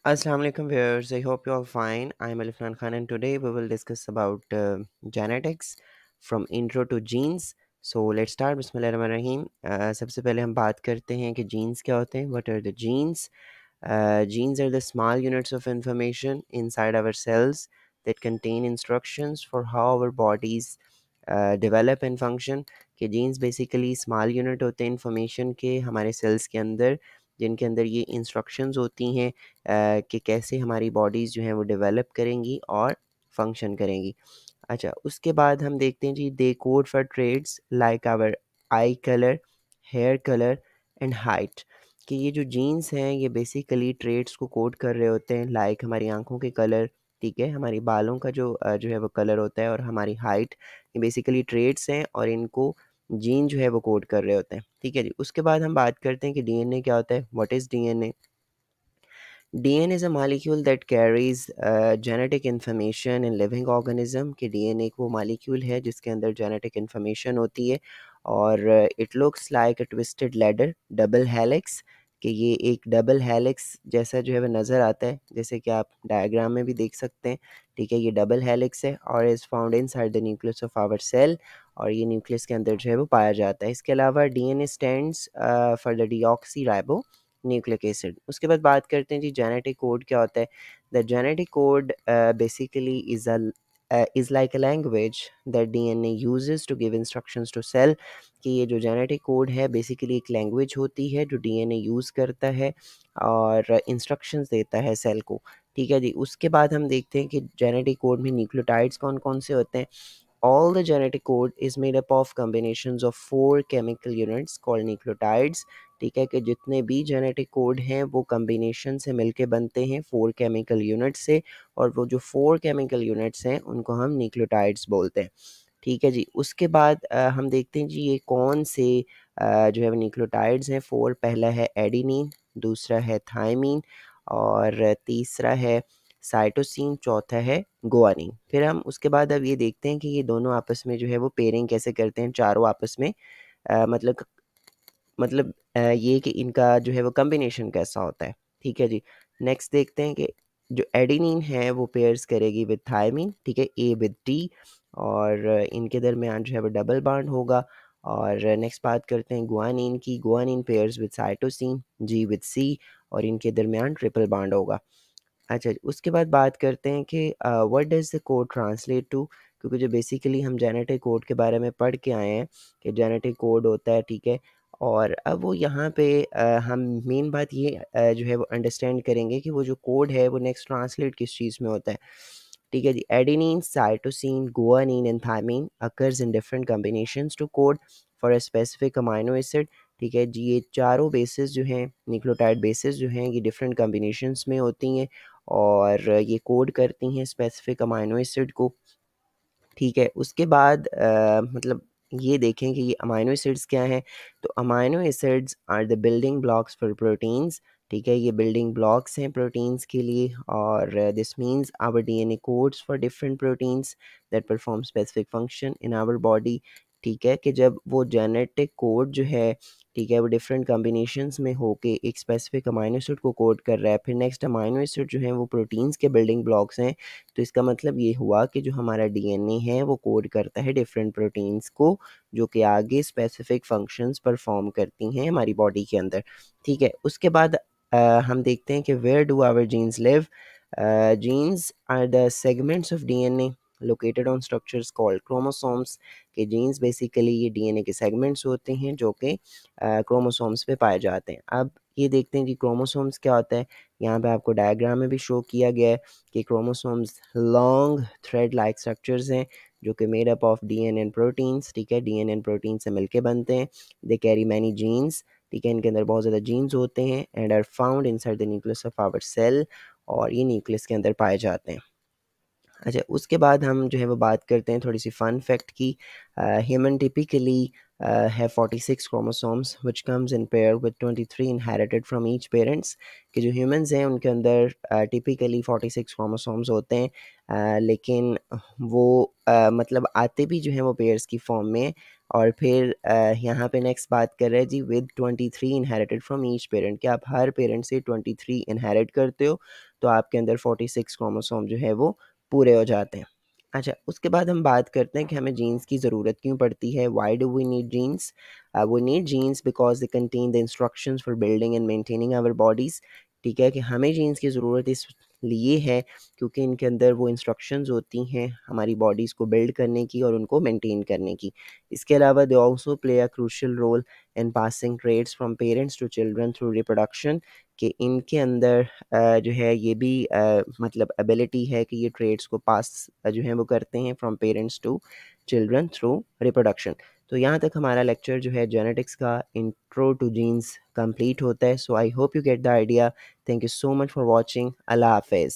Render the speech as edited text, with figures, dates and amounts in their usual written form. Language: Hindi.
Assalamu alaikum viewers. I hope you all fine. I'm Alifan Khan and today we will discuss about genetics from intro to genes. So let's start. Bismillahirrahmanirrahim. सबसे पहले हम बात करते हैं कि genes क्या होते हैं. What are the genes? Genes are the small units of information inside our cells that contain instructions for how our bodies develop and function. कि genes basically small unit होते हैं information के हमारे cells के अंदर, जिनके अंदर ये instructions होती हैं कि कैसे हमारी बॉडीज़ जो हैं वो डेवलप करेंगी और फंक्शन करेंगी। अच्छा, उसके बाद हम देखते हैं जी, they code for traits like our eye colour, hair colour and height. कि ये जो जीन्स हैं ये बेसिकली ट्रेड्स को कोड कर रहे होते हैं, लाइक हमारी आंखों के कलर, ठीक है, हमारी बालों का जो है वो कलर होता है, और हमारी हाइट। ये बेसिकली ट्रेड्स हैं और इनको जीन जो है वो कोड कर रहे होते हैं, ठीक है जी। उसके बाद हम बात करते हैं कि डीएनए क्या होता है। What is DNA? DNA is a molecule that carries genetic information in living organism। कि DNA एक वो molecule है जिसके अंदर genetic information होती है, और it looks like a twisted ladder, double helix। कि ये एक डबल हेलिक्स जैसा जो है वो नज़र आता है, जैसे कि आप डायग्राम में भी देख सकते हैं, ठीक है। ये डबल हेलिक्स है और is found inside the nucleus of our cell, और ये न्यूक्लियस के अंदर जो है वो पाया जाता है। इसके अलावा DNA stands for the deoxy ribo nucleic acid. उसके बाद बात करते हैं जी, जेनेटिक कोड क्या होता है। The genetic code basically is like a language that DNA uses to give instructions to cell. कि ये जो जेनेटिक कोड है बेसिकली एक लैंग्वेज होती है जो डीएनए यूज़ करता है और इंस्ट्रक्शंस देता है सेल को, ठीक है जी। उसके बाद हम देखते हैं कि जेनेटिक कोड में न्यूक्लियोटाइड्स कौन कौन से होते हैं। All the genetic code is made up of combinations of four chemical units called nucleotides। ठीक है, कि जितने भी जेनेटिक कोड हैं वो कम्बिनेशन से मिलके बनते हैं फोर केमिकल यूनिट से, और वो जो फोर केमिकल यूनिट्स हैं उनको हम न्यूक्लियोटाइड्स बोलते हैं, ठीक है जी। उसके बाद हम देखते हैं जी ये कौन से जो है न्यूक्लियोटाइड्स हैं फोर। पहला है एडिनिन, दूसरा है थायमीन, और तीसरा है साइटोसिन, चौथा है गुआनिन। फिर हम उसके बाद अब ये देखते हैं कि ये दोनों आपस में जो है वो पेयरिंग कैसे करते हैं, चारों आपस में मतलब ये कि इनका जो है वो कम्बिनेशन कैसा होता है, ठीक है जी। नेक्स्ट देखते हैं कि जो एडिनिन है वो पेयर्स करेगी विद थायमीन, ठीक है, ए विद टी, और इनके दरमियान जो है वो डबल बॉन्ड होगा। और नेक्स्ट बात करते हैं गुआनिन की। Guanine pairs with cytosine, G with C, और इनके दरमियान ट्रिपल बॉन्ड होगा। अच्छा जी, उसके बाद बात करते हैं कि what does the code translate to. क्योंकि जो बेसिकली हम जेनेटिक कोड के बारे में पढ़ के आए हैं कि जेनेटिक कोड होता है, ठीक है। और अब वो यहाँ पे हम मेन बात ये जो है वो अंडरस्टैंड करेंगे कि वो जो कोड है वो नेक्स्ट ट्रांसलेट किस चीज़ में होता है, ठीक है जी। Adenine, cytosine, guanine and thymine occurs in different combinations to code for a specific amino acid, ठीक है जी। ये चारों बेसिस जो हैं, न्यूक्लियोटाइड बेसिस जो हैं, ये डिफरेंट कॉम्बिनेशंस में होती हैं और ये कोड करती हैं स्पेसिफिक अमाइनो एसिड को, ठीक है। उसके बाद मतलब ये देखें कि ये अमाइनो एसिड्स क्या हैं। तो amino acids are the building blocks for proteins, ठीक है, ये बिल्डिंग ब्लॉक्स हैं प्रोटीन्स के लिए। और this means our DNA codes for different proteins that perform specific function in our body, ठीक है। कि जब वो जेनेटिक कोड जो है, ठीक है, वो डिफरेंट कॉम्बिनेशंस में होके एक स्पेसिफिक अमाइनो एसिड को कोड कर रहा है। फिर नेक्स्ट अमाइनो एसिड जो हैं वो प्रोटीन्स के बिल्डिंग ब्लॉक्स हैं। तो इसका मतलब ये हुआ कि जो हमारा डीएनए है वो कोड करता है डिफरेंट प्रोटीन्स को, जो कि आगे स्पेसिफिक फंक्शंस परफॉर्म करती हैं हमारी बॉडी के अंदर, ठीक है। उसके बाद हम देखते हैं कि where do our genes live. Genes are the segments of DNA located on structures called chromosomes. के जीन्स बेसिकली ये डीएनए के सेगमेंट्स होते हैं जो कि क्रोमोसोम्स पे पाए जाते हैं। अब ये देखते हैं कि क्रोमोसोम्स क्या होता है। यहाँ पे आपको डायग्राम में भी शो किया गया है कि chromosomes long thread like structures हैं जो कि made up of DNA and proteins, ठीक है, डीएनए एंड प्रोटीन से मिलके बनते हैं। दे कैरी मैनी जीन्स, ठीक है, इनके अंदर बहुत ज़्यादा जीन्स होते हैं and are found inside the nucleus of our cell, और ये न्यूक्लियस के अंदर पाए जाते हैं। अच्छा, उसके बाद हम जो है वो बात करते हैं थोड़ी सी फ़न फैक्ट की। ह्यूमन टिपिकली है 46 chromosomes which comes in pair with 23 inherited from each parents. कि जो ह्यूमंस हैं उनके अंदर टिपिकली 46 क्रोमोसोम्स होते हैं, लेकिन वो मतलब आते भी जो हैं वो पेयर्स की फॉर्म में हैं, और फिर यहाँ पे नेक्स्ट बात कर रहे हैं जी, with 23 inherited from each parent, कि आप हर पेरेंट से 23 इनहेरिट करते हो, तो आपके अंदर 46 क्रोमोसोम जो है वो पूरे हो जाते हैं। अच्छा, उसके बाद हम बात करते हैं कि हमें जीन्स की ज़रूरत क्यों पड़ती है। Why do we need genes? We need genes because they contain the instructions for building and maintaining our bodies. ठीक है, कि हमें जीन्स की ज़रूरत इस लिए है क्योंकि इनके अंदर वो इंस्ट्रक्शंस होती हैं हमारी बॉडीज़ को बिल्ड करने की और उनको मेंटेन करने की। इसके अलावा they also play a crucial role in passing traits from parents to children through reproduction, कि इनके अंदर जो है ये भी मतलब एबिलिटी है कि ये ट्रेड्स को पास जो है वो करते हैं from parents to children through reproduction. तो यहाँ तक हमारा लेक्चर जो है जेनेटिक्स का इंट्रो टू जीन्स कंप्लीट होता है। So I hope you get the idea. Thank you so much for watching. अल्लाह हाफिज़।